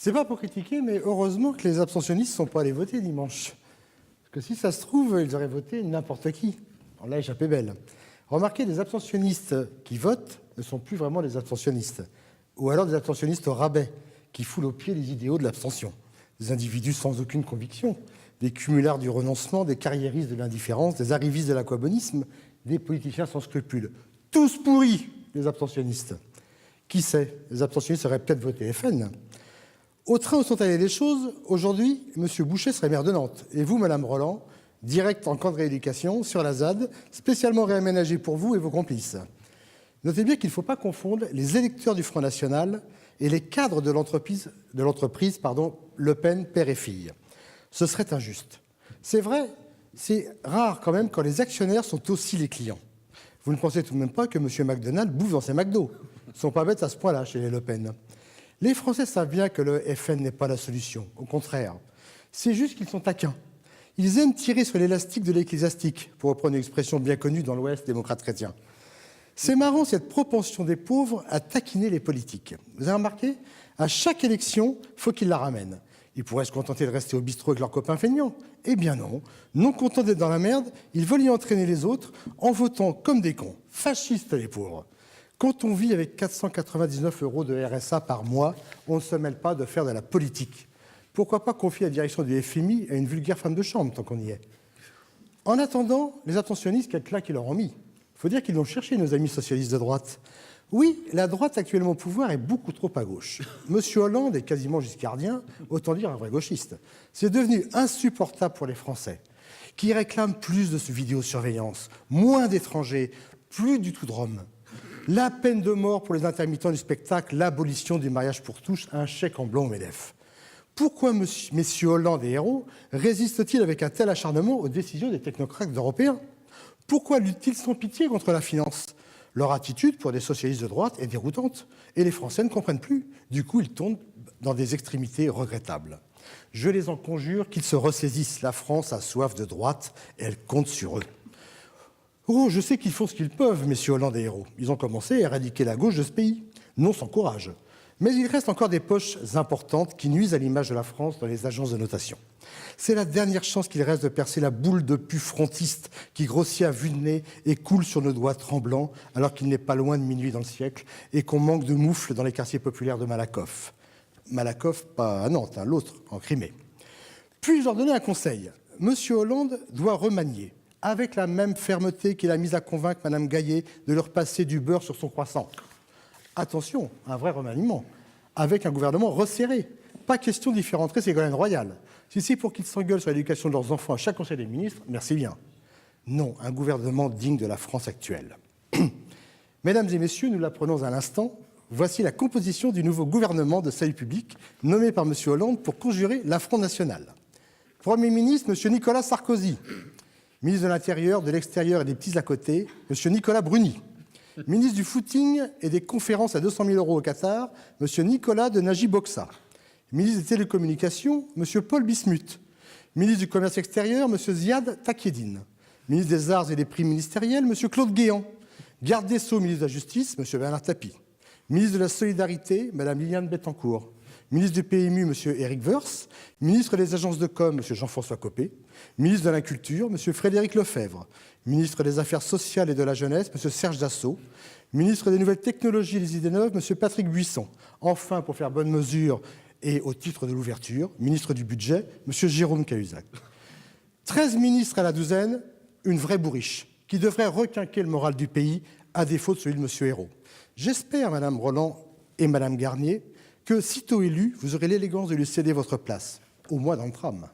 C'est pas pour critiquer, mais heureusement que les abstentionnistes ne sont pas allés voter dimanche. Parce que si ça se trouve, ils auraient voté n'importe qui. On l'a échappé belle. Remarquez, les abstentionnistes qui votent ne sont plus vraiment des abstentionnistes. Ou alors des abstentionnistes au rabais, qui foulent aux pieds les idéaux de l'abstention. Des individus sans aucune conviction, des cumulards du renoncement, des carriéristes de l'indifférence, des arrivistes de l'aquabonisme, des politiciens sans scrupules. Tous pourris, les abstentionnistes. Qui sait, les abstentionnistes auraient peut-être voté FN. Au train où sont allées les choses, aujourd'hui, M. Boucher serait maire de Nantes. Et vous, Mme Roland, direct en camp de rééducation sur la ZAD, spécialement réaménagé pour vous et vos complices. Notez bien qu'il ne faut pas confondre les électeurs du Front National et les cadres de l'entreprise Le Pen, père et fille. Ce serait injuste. C'est vrai, c'est rare quand même quand les actionnaires sont aussi les clients. Vous ne pensez tout de même pas que M. McDonald bouffe dans ses McDo. Ils ne sont pas bêtes à ce point-là chez les Le Pen. Les Français savent bien que le FN n'est pas la solution. Au contraire, c'est juste qu'ils sont taquins. Ils aiment tirer sur l'élastique de l'ecclésiastique, pour reprendre une expression bien connue dans l'Ouest démocrate chrétien. C'est marrant cette propension des pauvres à taquiner les politiques. Vous avez remarqué, à chaque élection, il faut qu'ils la ramènent. Ils pourraient se contenter de rester au bistrot avec leurs copains feignants. Eh bien non. Non contents d'être dans la merde, ils veulent y entraîner les autres en votant comme des cons. Fascistes les pauvres. Quand on vit avec 499 € de RSA par mois, on ne se mêle pas de faire de la politique. Pourquoi pas confier la direction du FMI à une vulgaire femme de chambre, tant qu'on y est. En attendant, les abstentionnistes, quel claque ils leur ont mis. Il faut dire qu'ils l'ont cherché, nos amis socialistes de droite. Oui, la droite actuellement au pouvoir est beaucoup trop à gauche. Monsieur Hollande est quasiment giscardien, autant dire un vrai gauchiste. C'est devenu insupportable pour les Français, qui réclament plus de vidéosurveillance, moins d'étrangers, plus du tout de Roms. La peine de mort pour les intermittents du spectacle, l'abolition du mariage pour tous, un chèque en blanc au MEDEF. Pourquoi messieurs Hollande et Hérault résistent-ils avec un tel acharnement aux décisions des technocrates européens? Pourquoi luttent-ils sans pitié contre la finance? Leur attitude, pour des socialistes de droite, est déroutante. Et les Français ne comprennent plus. Du coup, ils tombent dans des extrémités regrettables. Je les en conjure qu'ils se ressaisissent. La France a soif de droite et elle compte sur eux. Oh, je sais qu'ils font ce qu'ils peuvent, messieurs Hollande et Hérault. Ils ont commencé à éradiquer la gauche de ce pays. Non sans courage. Mais il reste encore des poches importantes qui nuisent à l'image de la France dans les agences de notation. C'est la dernière chance qu'il reste de percer la boule de pu frontiste qui grossit à vue de nez et coule sur nos doigts tremblants alors qu'il n'est pas loin de minuit dans le siècle et qu'on manque de moufles dans les quartiers populaires de Malakoff. Malakoff, pas à Nantes, l'autre, en Crimée. Puis-je leur donner un conseil? Monsieur Hollande doit remanier, avec la même fermeté qu'il a mise à convaincre Mme Gaillet de leur passer du beurre sur son croissant. Attention, un vrai remaniement, avec un gouvernement resserré. Pas question d'y faire entrer Ségolène Royal. Si c'est pour qu'ils s'engueulent sur l'éducation de leurs enfants à chaque conseil des ministres, merci bien. Non, un gouvernement digne de la France actuelle. Mesdames et messieurs, nous l'apprenons à l'instant, voici la composition du nouveau gouvernement de salut public nommé par M. Hollande pour conjurer l'affront national. Premier ministre, M. Nicolas Sarkozy. Ministre de l'Intérieur, de l'Extérieur et des petits à côté, M. Nicolas Bruni. Ministre du footing et des conférences à 200 000 € au Qatar, M. Nicolas de Nagy-Boxa. Ministre des Télécommunications, M. Paul Bismuth. Ministre du Commerce extérieur, M. Ziad Takieddine. Ministre des Arts et des Prix ministériels, M. Claude Guéant. Garde des Sceaux, ministre de la Justice, M. Bernard Tapie. Ministre de la Solidarité, Mme Liliane Bettencourt. Ministre du PMU, M. Éric Woerth. Ministre des Agences de com, M. Jean-François Copé. Ministre de la Culture, M. Frédéric Lefebvre. Ministre des Affaires sociales et de la jeunesse, M. Serge Dassault. Ministre des Nouvelles Technologies et des Idées Neuves, M. Patrick Buisson. Enfin, pour faire bonne mesure et au titre de l'ouverture, ministre du Budget, M. Jérôme Cahuzac. 13 ministres à la douzaine, une vraie bourriche, qui devrait requinquer le moral du pays, à défaut de celui de M. Hérault. J'espère, Mme Roland et Mme Garnier, que, sitôt élus, vous aurez l'élégance de lui céder votre place, au moins dans le tram.